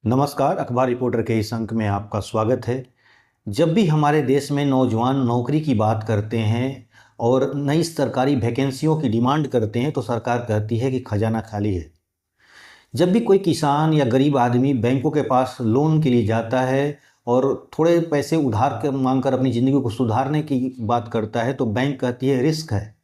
नमस्कार, अखबार रिपोर्टर के इस अंक में आपका स्वागत है। जब भी हमारे देश में नौजवान नौकरी की बात करते हैं और नई सरकारी वैकेंसियों की डिमांड करते हैं तो सरकार कहती है कि खजाना खाली है। जब भी कोई किसान या गरीब आदमी बैंकों के पास लोन के लिए जाता है और थोड़े पैसे उधार के मांग कर अपनी ज़िंदगी को सुधारने की बात करता है तो बैंक कहती है रिस्क है।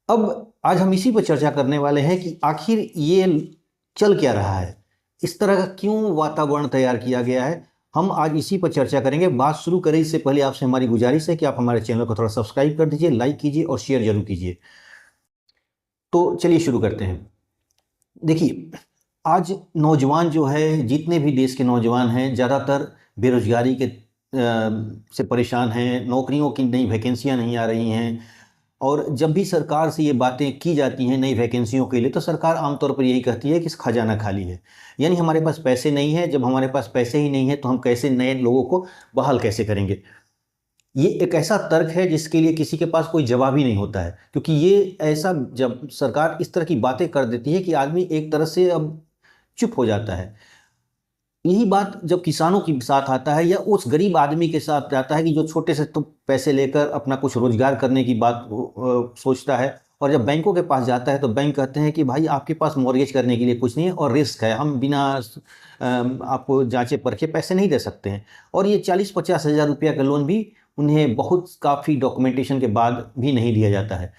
अब आज हम इसी पर चर्चा करने वाले हैं कि आखिर ये चल क्या रहा है, इस तरह का क्यों वातावरण तैयार किया गया है। हम आज इसी पर चर्चा करेंगे। बात शुरू करें इससे पहले आपसे हमारी गुजारिश है कि आप हमारे चैनल को थोड़ा सब्सक्राइब कर दीजिए, लाइक कीजिए और शेयर जरूर कीजिए। तो चलिए शुरू करते हैं। देखिए, आज नौजवान जो है, जितने भी देश के नौजवान हैं, ज़्यादातर बेरोजगारी के से परेशान हैं। नौकरियों की नई वैकेंसियां नहीं आ रही हैं और जब भी सरकार से ये बातें की जाती हैं नई वैकेंसियों के लिए तो सरकार आमतौर पर यही कहती है कि खजाना खाली है, यानी हमारे पास पैसे नहीं है। जब हमारे पास पैसे ही नहीं है तो हम कैसे नए लोगों को बहाल कैसे करेंगे। ये एक ऐसा तर्क है जिसके लिए किसी के पास कोई जवाब ही नहीं होता है, क्योंकि ये ऐसा जब सरकार इस तरह की बातें कर देती है कि आदमी एक तरह से अब चुप हो जाता है। यही बात जब किसानों के साथ आता है या उस गरीब आदमी के साथ आता है कि जो छोटे से तो पैसे लेकर अपना कुछ रोजगार करने की बात सोचता है, और जब बैंकों के पास जाता है तो बैंक कहते हैं कि भाई आपके पास मॉर्गेज करने के लिए कुछ नहीं है और रिस्क है, हम बिना आपको जांचे परखे पैसे नहीं दे सकते हैं। और ये 40-50 हज़ार रुपया का लोन भी उन्हें बहुत काफ़ी डॉक्यूमेंटेशन के बाद भी नहीं दिया जाता है।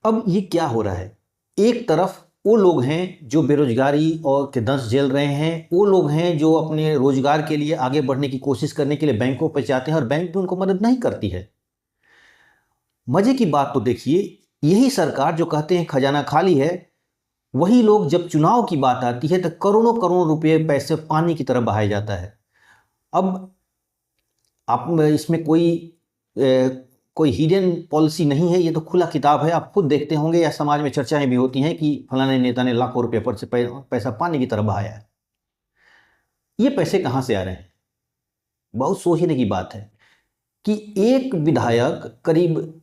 अब ये क्या हो रहा है, एक तरफ वो लोग हैं जो बेरोजगारी और के दंश झेल रहे हैं, वो लोग हैं जो अपने रोजगार के लिए आगे बढ़ने की कोशिश करने के लिए बैंकों पर जाते हैं और बैंक भी उनको मदद नहीं करती है। मजे की बात तो देखिए, यही सरकार जो कहते हैं खजाना खाली है, वही लोग जब चुनाव की बात आती है तो करोड़ों करोड़ रुपए पैसे पानी की तरह बहाया जाता है। अब आप इसमें कोई हिडन पॉलिसी नहीं है, ये तो खुला किताब है। आप खुद देखते होंगे या समाज में चर्चाएं भी होती हैं कि फलाने नेता ने लाखों रुपए पर से पैसा पानी की तरह बहाया है। ये पैसे कहाँ से आ रहे हैं, बहुत सोचने की बात है कि एक विधायक करीब,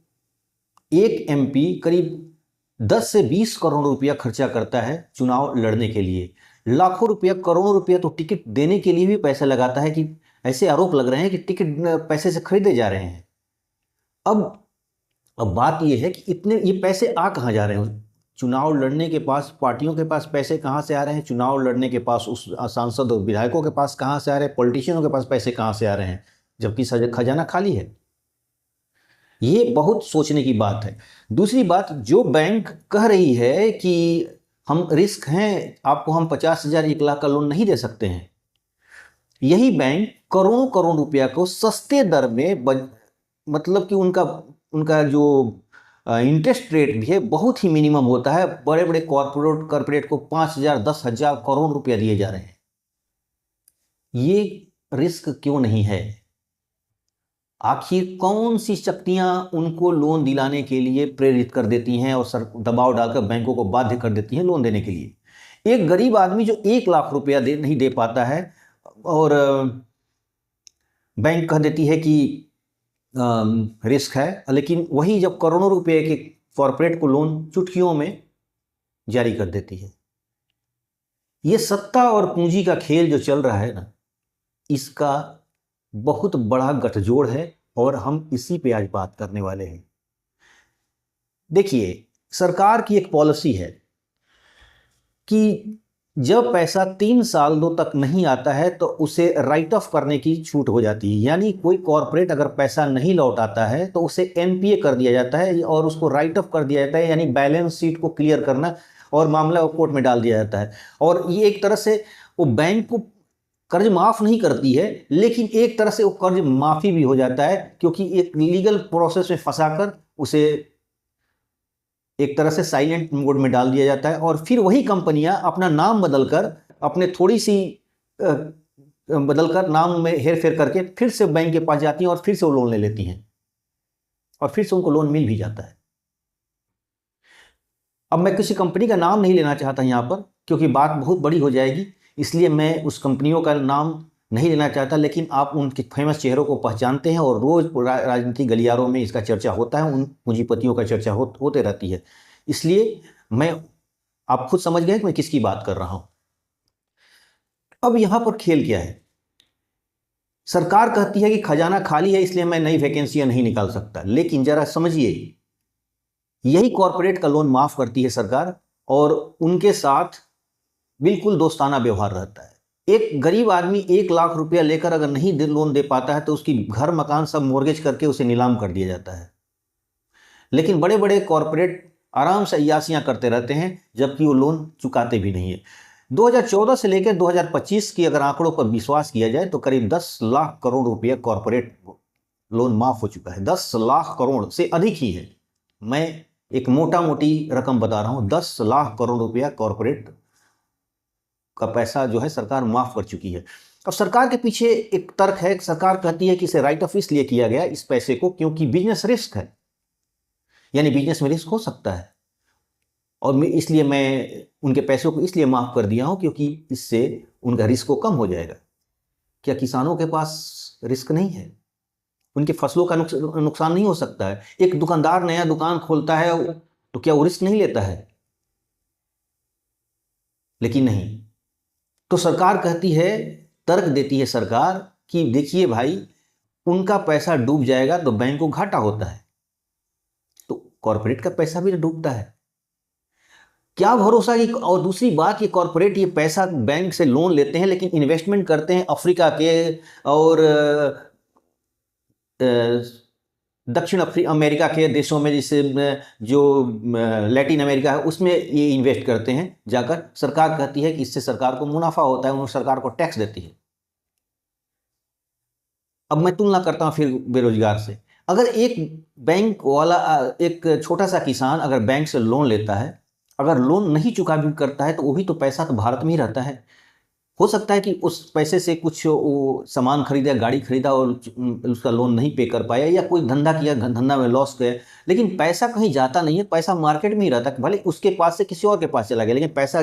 एक एमपी करीब 10 से 20 करोड़ रुपया खर्चा करता है चुनाव लड़ने के लिए। लाखों रुपया, करोड़ों रुपया तो टिकट देने के लिए भी पैसा लगाता है कि ऐसे आरोप लग रहे हैं कि टिकट पैसे से खरीदे जा रहे हैं। अब अब बात यह है कि इतने ये पैसे आ कहाँ जा रहे हैं। चुनाव लड़ने के पास पार्टियों के पास पैसे कहाँ से आ रहे हैं, चुनाव लड़ने के पास उस सांसद और विधायकों के पास कहाँ से आ रहे हैं, पॉलिटिशियनों के पास पैसे कहाँ से आ रहे हैं, जबकि खजाना खाली है। ये बहुत सोचने की बात है। दूसरी बात, जो बैंक कह रही है कि हम रिस्क हैं, आपको हम 50,000 1 लाख का लोन नहीं दे सकते हैं, यही बैंक करोड़ों करोड़ रुपया को सस्ते दर में मतलब कि उनका उनका जो इंटरेस्ट रेट भी है बहुत ही मिनिमम होता है। बड़े बड़े कॉरपोरेट को 5,000 10,000 करोड़ रुपया दिए जा रहे हैं। ये रिस्क क्यों नहीं है? आखिर कौन सी शक्तियां उनको लोन दिलाने के लिए प्रेरित कर देती हैं और दबाव डालकर बैंकों को बाध्य कर देती हैं लोन देने के लिए। एक गरीब आदमी जो 1 लाख रुपया नहीं दे पाता है और बैंक कह देती है कि रिस्क है, लेकिन वही जब करोड़ों रुपए के कॉरपोरेट को लोन चुटकियों में जारी कर देती है। ये सत्ता और पूंजी का खेल जो चल रहा है ना, इसका बहुत बड़ा गठजोड़ है और हम इसी पे आज बात करने वाले हैं। देखिए, सरकार की एक पॉलिसी है कि जब पैसा 3 साल दो तक नहीं आता है तो उसे राइट ऑफ करने की छूट हो जाती है। यानी कोई कॉरपोरेट अगर पैसा नहीं लौटाता है तो उसे एनपीए कर दिया जाता है और उसको राइट ऑफ कर दिया जाता है, यानी बैलेंस शीट को क्लियर करना, और मामला कोर्ट में डाल दिया जाता है। और ये एक तरह से वो बैंक को कर्ज माफ नहीं करती है, लेकिन एक तरह से वो कर्ज माफी भी हो जाता है, क्योंकि एक लीगल प्रोसेस में फंसाकर उसे एक तरह से साइलेंट मोड में डाल दिया जाता है। और फिर वही कंपनियां अपना नाम बदलकर, अपने थोड़ी सी बदलकर नाम में हेर फेर करके फिर से बैंक के पास जाती हैं और फिर से वो लोन ले लेती हैं और फिर से उनको लोन मिल भी जाता है। अब मैं किसी कंपनी का नाम नहीं लेना चाहता यहाँ पर, क्योंकि बात बहुत बड़ी हो जाएगी, इसलिए मैं उस कंपनियों का नाम नहीं लेना चाहता। लेकिन आप उनके फेमस चेहरों को पहचानते हैं और रोज राजनीतिक गलियारों में इसका चर्चा होता है, उन पूंजीपतियों का चर्चा होते रहती है। इसलिए मैं, आप खुद समझ गए कि मैं किसकी बात कर रहा हूं। अब यहां पर खेल क्या है? सरकार कहती है कि खजाना खाली है इसलिए मैं नई वैकेंसियां नहीं निकाल सकता, लेकिन जरा समझिए, यही कॉरपोरेट का लोन माफ करती है सरकार और उनके साथ बिल्कुल दोस्ताना व्यवहार रहता है। एक गरीब आदमी 1 लाख रुपया लेकर अगर नहीं लोन दे पाता है तो उसकी घर मकान सब मोर्गेज करके उसे नीलाम कर दिया जाता है। लेकिन बड़े बड़े कॉरपोरेट आराम से अय्यासियां करते रहते हैं, जबकि वो लोन चुकाते भी नहीं है। 2014 से लेकर 2025 की अगर आंकड़ों पर विश्वास किया जाए तो करीब 10 लाख करोड़ रुपया कॉरपोरेट लोन माफ हो चुका है। 10 लाख करोड़ से अधिक ही है। मैं एक मोटा मोटी रकम बता रहा हूं, 10 लाख करोड़ रुपया कॉरपोरेट का पैसा जो है सरकार माफ कर चुकी है। अब सरकार के पीछे एक तर्क है, सरकार कहती है कि इसे राइट ऑफ इसलिए किया गया इस पैसे को क्योंकि बिजनेस रिस्क है, यानी बिजनेस में रिस्क हो सकता है, और इसलिए मैं उनके पैसों को इसलिए माफ कर दिया हूं क्योंकि इससे उनका रिस्क को कम हो जाएगा। क्या किसानों के पास रिस्क नहीं है? उनके फसलों का नुकसान नहीं हो सकता है? एक दुकानदार नया दुकान खोलता है तो क्या वो रिस्क नहीं लेता है? लेकिन नहीं। तो सरकार कहती है, तर्क देती है सरकार कि देखिए भाई, उनका पैसा डूब जाएगा तो बैंक को घाटा होता है, तो कॉर्पोरेट का पैसा भी डूबता है, क्या भरोसा कि। और दूसरी बात, ये कॉर्पोरेट ये पैसा बैंक से लोन लेते हैं लेकिन इन्वेस्टमेंट करते हैं अफ्रीका के और दक्षिण अमेरिका के देशों में, जैसे जो लैटिन अमेरिका है उसमें ये इन्वेस्ट करते हैं जाकर। सरकार कहती है कि इससे सरकार को मुनाफा होता है, उन्होंने सरकार को टैक्स देती है। अब मैं तुलना करता हूं फिर बेरोजगार से। अगर एक बैंक वाला, एक छोटा सा किसान अगर बैंक से लोन लेता है, अगर लोन नहीं चुका भी करता है तो वही तो पैसा तो भारत में ही रहता है। हो सकता है कि उस पैसे से कुछ वो सामान खरीदा, गाड़ी खरीदा और उसका लोन नहीं पे कर पाया, या कोई धंधा किया, धंधा में लॉस गया, लेकिन पैसा कहीं जाता नहीं है, पैसा मार्केट में ही रहता है। भले उसके पास से किसी और के पास चला गया, लेकिन पैसा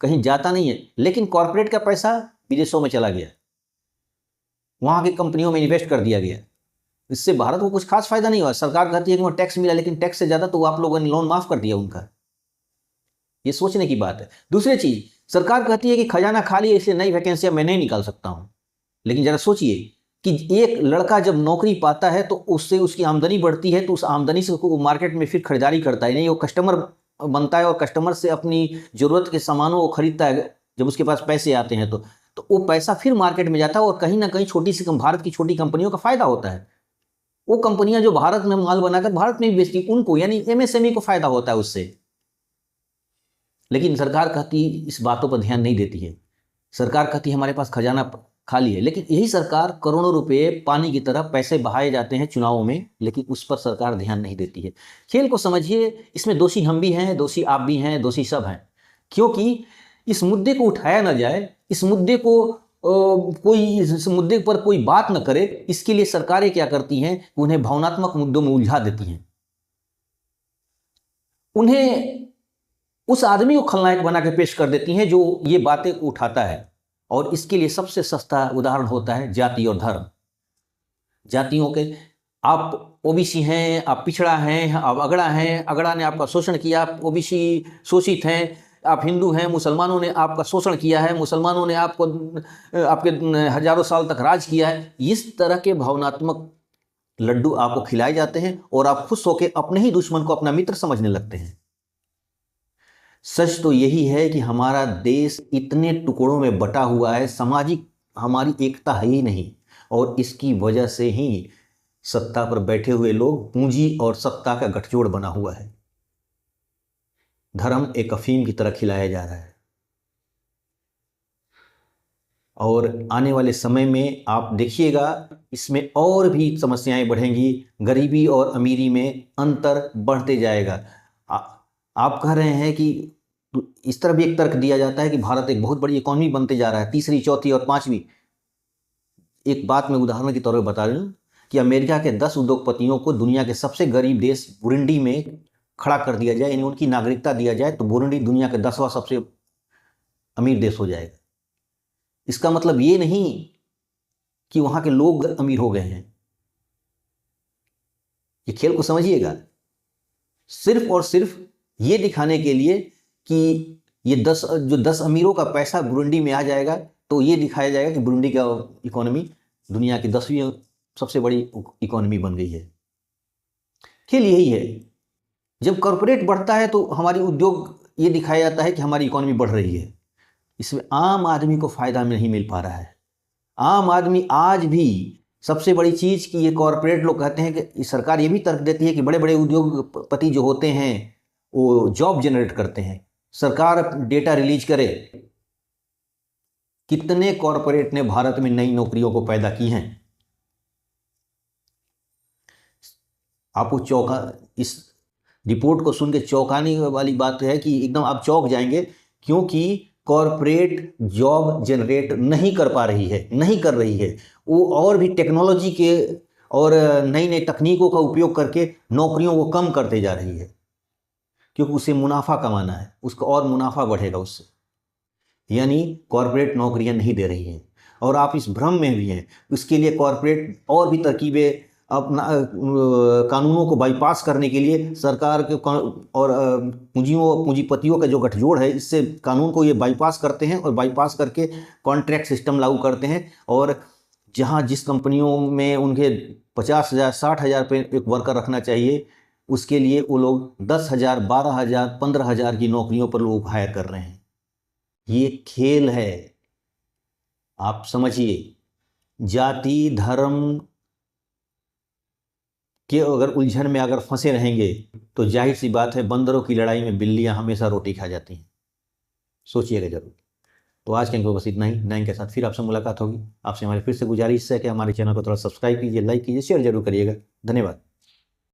कहीं जाता नहीं है। लेकिन कॉर्पोरेट का पैसा विदेशों में चला गया, वहाँ की कंपनियों में इन्वेस्ट कर दिया गया, इससे भारत को कुछ खास फायदा नहीं हुआ। सरकार कहती है कि वहाँ टैक्स मिला, लेकिन टैक्स से ज़्यादा तो आप लोगों ने लोन माफ कर दिया उनका। ये सोचने की बात है। दूसरी चीज़, सरकार कहती है कि खजाना खाली है इसलिए नई वैकेंसियां मैं नहीं निकाल सकता हूं, लेकिन जरा सोचिए कि एक लड़का जब नौकरी पाता है तो उससे उसकी आमदनी बढ़ती है, तो उस आमदनी से वो मार्केट में फिर खरीदारी करता है, नहीं वो कस्टमर बनता है और कस्टमर से अपनी जरूरत के सामानों को खरीदता है। जब उसके पास पैसे आते हैं तो वो पैसा फिर मार्केट में जाता है और कहीं ना कहीं छोटी सी भारत की छोटी कंपनियों का फायदा होता है। वो कंपनियां जो भारत में माल बनाकर भारत में बेचती, उनको यानी एमएसएमई को फायदा होता है उससे। लेकिन सरकार कहती इस बातों पर ध्यान नहीं देती है। सरकार कहती है हमारे पास खजाना खाली है, लेकिन यही सरकार करोड़ों रुपए पानी की तरह पैसे बहाए जाते हैं चुनावों में, लेकिन उस पर सरकार ध्यान नहीं देती है। खेल को समझिए, इसमें दोषी हम भी हैं, दोषी आप भी हैं, दोषी सब हैं, क्योंकि इस मुद्दे को उठाया ना जाए, इस मुद्दे को इस मुद्दे पर कोई बात न करे, इसके लिए सरकारें क्या करती हैं, उन्हें भावनात्मक मुद्दों में उलझा देती हैं। उन्हें उस आदमी को खलनायक बना के पेश कर देती हैं जो ये बातें उठाता है। और इसके लिए सबसे सस्ता उदाहरण होता है जाति और धर्म। जातियों के, आप ओबीसी हैं, आप पिछड़ा हैं, आप अगड़ा हैं, अगड़ा ने आपका शोषण किया, आप ओबीसी शोषित हैं, आप हिंदू हैं, मुसलमानों ने आपका शोषण किया है, मुसलमानों ने आपको आपके हजारों साल तक राज किया है। इस तरह के भावनात्मक लड्डू आपको खिलाए जाते हैं और आप खुश होकर अपने ही दुश्मन को अपना मित्र समझने लगते हैं। सच तो यही है कि हमारा देश इतने टुकड़ों में बटा हुआ है, सामाजिक हमारी एकता है ही नहीं, और इसकी वजह से ही सत्ता पर बैठे हुए लोग, पूंजी और सत्ता का गठजोड़ बना हुआ है। धर्म एक अफीम की तरह खिलाया जा रहा है, और आने वाले समय में आप देखिएगा इसमें और भी समस्याएं बढ़ेंगी, गरीबी और अमीरी में अंतर बढ़ते जाएगा। आप कह रहे हैं कि इस तरह भी एक तर्क दिया जाता है कि भारत एक बहुत बड़ी इकॉनमी बनते जा रहा है, तीसरी, चौथी और पांचवी। एक बात मैं उदाहरण के तौर पर बता रहा हूं कि अमेरिका के 10 उद्योगपतियों को दुनिया के सबसे गरीब देश बुरुंडी में खड़ा कर दिया जाए, यानी उनकी नागरिकता दिया जाए, तो बुरुंडी दुनिया का 10वां सबसे अमीर देश हो जाएगा। इसका मतलब ये नहीं कि वहां के लोग अमीर हो गए हैं। ये खेल को समझिएगा, सिर्फ और सिर्फ ये दिखाने के लिए कि ये 10 अमीरों का पैसा बुरुंडी में आ जाएगा, तो ये दिखाया जाएगा कि बुरुंडी का इकोनॉमी दुनिया की 10वीं सबसे बड़ी इकोनॉमी बन गई है। खेल यही है, जब कॉरपोरेट बढ़ता है तो हमारी उद्योग ये दिखाया जाता है कि हमारी इकोनॉमी बढ़ रही है। इसमें आम आदमी को फ़ायदा नहीं मिल पा रहा है। आम आदमी आज भी सबसे बड़ी चीज़ कि ये कॉरपोरेट लोग कहते हैं कि सरकार ये भी तर्क देती है कि बड़े बड़े उद्योगपति जो होते हैं वो जॉब जनरेट करते हैं। सरकार डेटा रिलीज करे, कितने कॉरपोरेट ने भारत में नई नौकरियों को पैदा की हैं। आपको चौंका, इस रिपोर्ट को सुन के चौंकाने वाली बात है कि एकदम आप चौंक जाएंगे, क्योंकि कॉरपोरेट जॉब जनरेट नहीं कर पा रही है, नहीं कर रही है। वो और भी टेक्नोलॉजी के और नई नई तकनीकों का उपयोग करके नौकरियों को कम करते जा रही है, क्योंकि उसे मुनाफा कमाना है, उसका और मुनाफा बढ़ेगा उससे। यानी कॉरपोरेट नौकरियां नहीं दे रही हैं और आप इस भ्रम में भी हैं। उसके लिए कॉरपोरेट और भी तरकीबें अपना कानूनों को बाईपास करने के लिए सरकार के और पूंजीपतियों का जो गठजोड़ है, इससे कानून को ये बाईपास करते हैं और बाईपास करके कॉन्ट्रैक्ट सिस्टम लागू करते हैं। और जहां जिस कंपनियों में उनके 50,000 60,000 पे एक वर्कर रखना चाहिए, उसके लिए वो लोग 10,000 12,000 15,000 की नौकरियों पर लोग हायर कर रहे हैं। ये खेल है, आप समझिए। जाति धर्म के अगर उलझन में अगर फंसे रहेंगे तो जाहिर सी बात है, बंदरों की लड़ाई में बिल्लियां हमेशा रोटी खा जाती हैं। सोचिएगा जरूर। तो आज के अंक बस इतना ही। नए के साथ फिर आपसे मुलाकात होगी। आपसे हमारी फिर से गुजारिश है कि हमारे चैनल को थोड़ा सब्सक्राइब कीजिए, लाइक कीजिए, शेयर जरूर करिएगा। धन्यवाद।